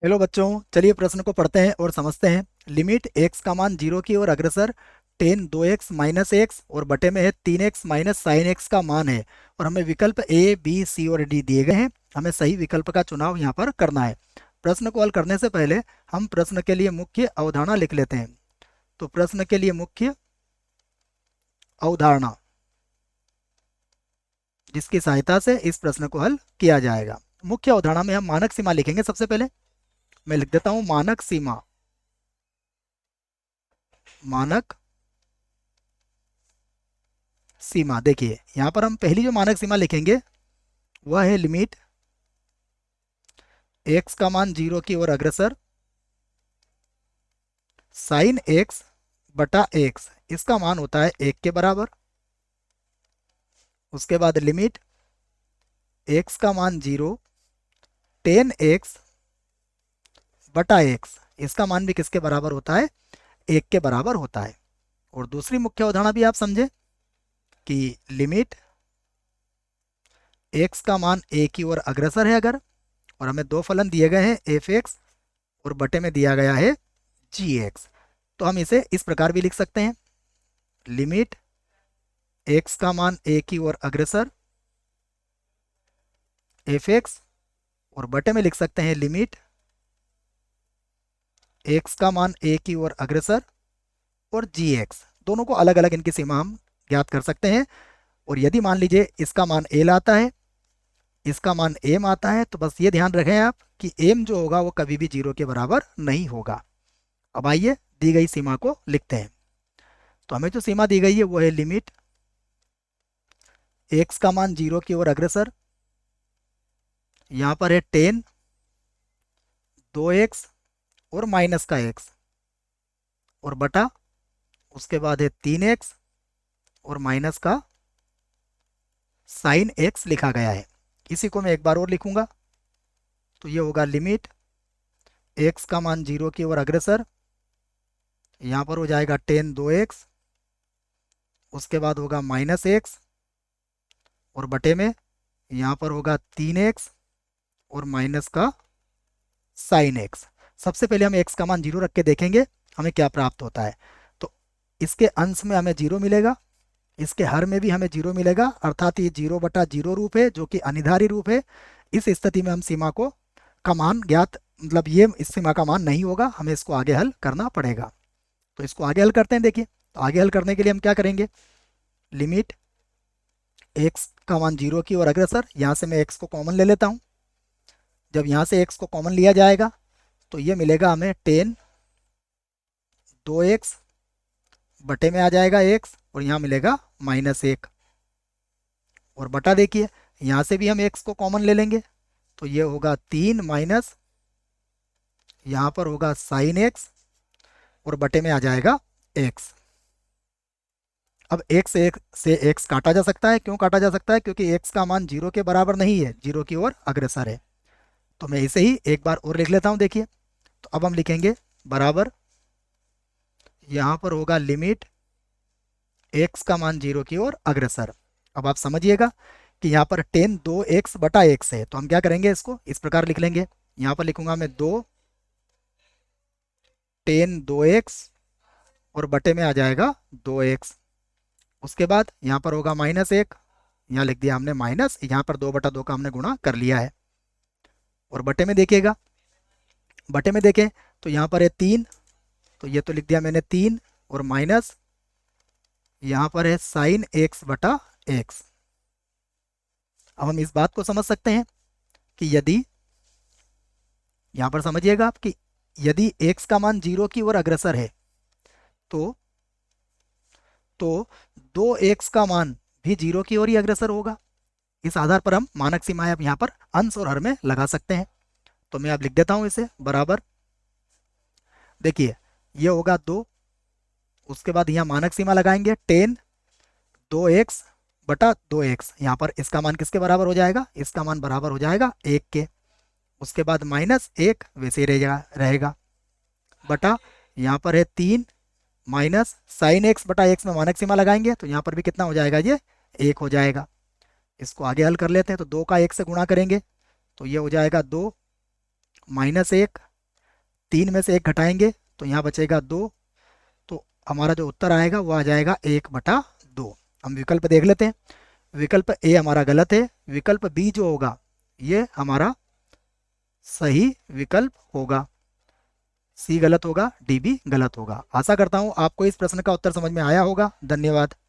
Hello बच्चों, चलिए प्रश्न को पढ़ते हैं और समझते हैं। लिमिट x का मान 0 की ओर अग्रसर 10 2x माइनस एक्स और बटे में है 3x माइनस साइन एक्स का मान है। और हमें विकल्प ए बी सी और डी दिए गए हैं। हमें सही विकल्प का चुनाव यहाँ पर करना है। प्रश्न को हल करने से पहले हम प्रश्न के लिए मुख्य अवधारणा लिख लेते हैं। तो प्रश्न के लिए मुख्य अवधारणा, जिसकी सहायता से इस प्रश्न को हल किया जाएगा। मुख्य अवधारणा में हम मानक सीमा लिखेंगे। सबसे पहले मैं लिख देता हूं मानक सीमा। मानक सीमा, देखिए यहाँ पर हम पहली जो मानक सीमा लिखेंगे वह है लिमिट x का मान 0 की ओर अग्रसर साइन x बटा x, इसका मान होता है 1 के बराबर। उसके बाद लिमिट x का मान 0 10x बटा x, इसका मान भी किसके बराबर होता है? 1 के बराबर होता है। और दूसरी मुख्य अवधारणा भी आप समझे कि लिमिट x का मान a की ओर अग्रसर है अगर, और हमें दो फलन दिए गए हैं एफ एक्स और बटे में दिया गया है जी एक्स, तो हम इसे इस प्रकार भी लिख सकते हैं। लिमिट x का मान a की ओर अग्रसर एफ एक्स, और बटे में लिख सकते हैं लिमिट x का मान a की ओर अग्रसर और जी एक्स, दोनों को अलग अलग इनकी सीमा हम ज्ञात कर सकते हैं। और यदि मान लीजिए इसका मान a आता है, इसका मान m आता है, तो बस ये ध्यान रखें आप कि m जो होगा वो कभी भी 0 के बराबर नहीं होगा। अब आइए दी गई सीमा को लिखते हैं। तो हमें जो सीमा दी गई है वो है लिमिट x का मान 0 की ओर अग्रसर, यहाँ पर है 10 2x और माइनस का x, और बटा उसके बाद है 3x और माइनस का साइन x लिखा गया है। इसी को मैं एक बार और लिखूंगा। तो ये होगा लिमिट x का मान 0 की ओर अग्रसर, यहाँ पर हो जाएगा 10 2x, उसके बाद होगा माइनस एक्स और बटे में यहाँ पर होगा 3x और माइनस का साइन एक्स। सबसे पहले हम x का मान 0 रख के देखेंगे हमें क्या प्राप्त होता है। तो इसके अंश में हमें 0 मिलेगा, इसके हर में भी हमें 0 मिलेगा, अर्थात ये 0 बटा 0 रूप है जो कि अनिधारी रूप है। इस स्थिति में हम सीमा को का मान ज्ञात, मतलब ये इस सीमा का मान नहीं होगा, हमें इसको आगे हल करना पड़ेगा। तो इसको आगे हल करते हैं। देखिए, तो आगे हल करने के लिए हम क्या करेंगे? लिमिट x का मान 0 की ओर अग्रसर, यहाँ से मैं x को कॉमन ले लेता हूँ। जब यहाँ से x को कॉमन लिया जाएगा तो ये मिलेगा हमें 10 2x बटे में आ जाएगा x, और यहाँ मिलेगा माइनस 1, और बटा देखिए यहाँ से भी हम x को कॉमन ले लेंगे तो ये होगा 3 माइनस, यहाँ पर होगा साइन x और बटे में आ जाएगा x। अब एक से x काटा जा सकता है। क्यों काटा जा सकता है? क्योंकि x का मान 0 के बराबर नहीं है, 0 की ओर अग्रसर है। तो मैं इसे ही एक बार और लिख लेता हूँ। देखिए, तो अब हम लिखेंगे बराबर, यहाँ पर होगा लिमिट x का मान 0 की ओर अग्रसर। अब आप समझिएगा कि यहाँ पर 10 2x बटा x है, तो हम क्या करेंगे? इसको इस प्रकार लिख लेंगे। यहाँ पर लिखूंगा मैं 2 10 2x और बटे में आ जाएगा 2x। उसके बाद यहाँ पर होगा माइनस 1, यहाँ लिख दिया हमने माइनस, यहाँ पर 2 बटा 2 का हमने गुणा कर लिया है। और बटे में देखिएगा, बटे में देखें तो यहाँ पर है 3, तो ये तो लिख दिया मैंने 3, और माइनस यहाँ पर है साइन x बटा x। अब हम इस बात को समझ सकते हैं कि यदि, यहाँ पर समझिएगा आप कि यदि x का मान 0 की ओर अग्रसर है तो 2x का मान भी 0 की ओर ही अग्रसर होगा। इस आधार पर हम मानक सीमाएं अब यहाँ पर अंश और हर में लगा सकते हैं। तो मैं अब लिख देता हूँ इसे बराबर, देखिए ये होगा 2, उसके बाद यहाँ मानक सीमा लगाएंगे 10 2x बटा 2x, यहाँ पर इसका मान किसके बराबर हो जाएगा? इसका मान बराबर हो जाएगा 1 के। उसके बाद माइनस 1 वैसे ही रहेगा बटा, यहाँ पर है 3 माइनस साइन एक्स बटा एक्स में मानक सीमा लगाएंगे तो यहाँ पर भी कितना हो जाएगा? ये 1 हो जाएगा। इसको आगे हल कर लेते हैं। तो 2 का 1 से गुणा करेंगे तो ये हो जाएगा 2 माइनस 1 3 में से 1 घटाएंगे तो यहाँ बचेगा 2, तो हमारा जो उत्तर आएगा वो आ जाएगा 1/2। हम विकल्प देख लेते हैं। विकल्प ए हमारा गलत है, विकल्प बी जो होगा ये हमारा सही विकल्प होगा। सी गलत होगा, डी भी गलत होगा। आशा करता हूँ आपको इस प्रश्न का उत्तर समझ में आया होगा। धन्यवाद।